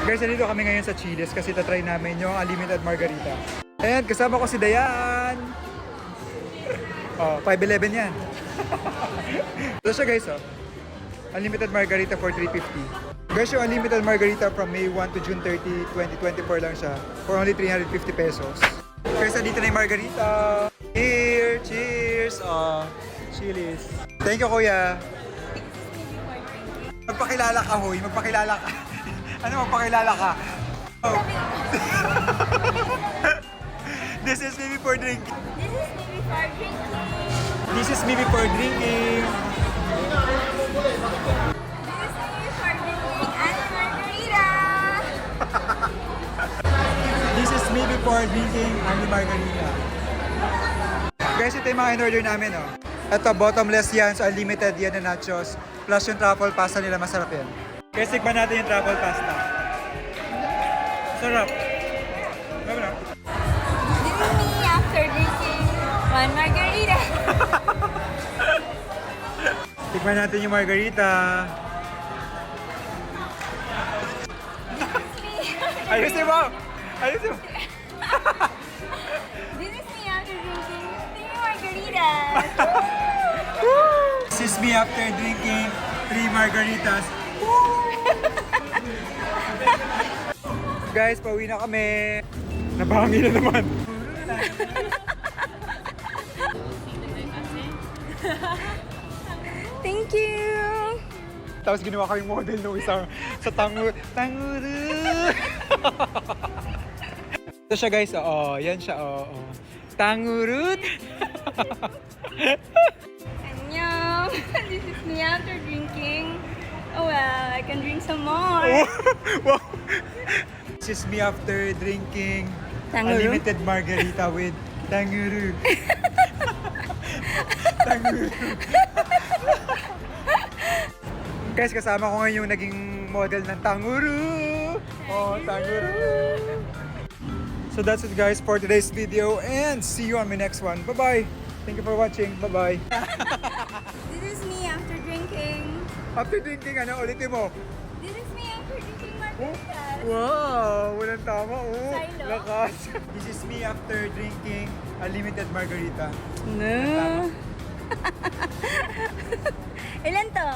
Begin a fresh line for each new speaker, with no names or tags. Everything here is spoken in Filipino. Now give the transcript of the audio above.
Guys, nandito kami ngayon sa Chili's kasi tatry namin yung unlimited margarita. Ayan, kasama ko si Dayan. Oh, 511 yan. Ito siya guys, oh. Unlimited margarita for 350. Guys, yung unlimited margarita from May 1 to June 30, 2024 lang siya for only 350 pesos. Guys, nandito na yung margarita. Cheers! Cheers! Oh, Chili's. Thank you, kuya. Magpakilala ka, hoy. Magpakilala ka. Ano magpakilala ka? Oh. This is me before drinking.
This is me before drinking.
This
This is me before drinking. And margarita.
is me before drinking only margarita. Guys, ito yung mga in-order namin, oh. Ito, bottomless yan, so unlimited yan na nachos. Plus yung truffle pasta nila, masarap yan. Guys, tikman natin yung truffle pasta. Sarap. Diba na?
This is me after drinking one margarita.
Tikman natin yung margarita. Ayusin mo! Ayusin mo!
This is me after drinking three margaritas.
This is me after drinking 3 margaritas. Guys, pauwi na kami. Nabahangin na naman.
Thank you.
Tapos ginawa kaming model nung isang sa tanguru. Ito siya guys, oo. Yan siya, oo. Tangurut.
Annyeong. This is me after drinking. Oh well, I can drink some more.
Wow. This is me after drinking
Tanguru?
unlimited margarita with tanguru. Tanguru. Guys, kasama ko ngayon yung naging model ng tanguru. Oh, tanguru. So that's it guys for today's video and see you on my next one. Bye-bye. Thank you for watching. Bye-bye.
This is me after drinking.
After drinking, ano, ulitin mo.
This is me after drinking margaritas.
Wow! Walang tama, oh.
Silo.
Lakas. This is me after drinking unlimited margarita.
No. Ilan to?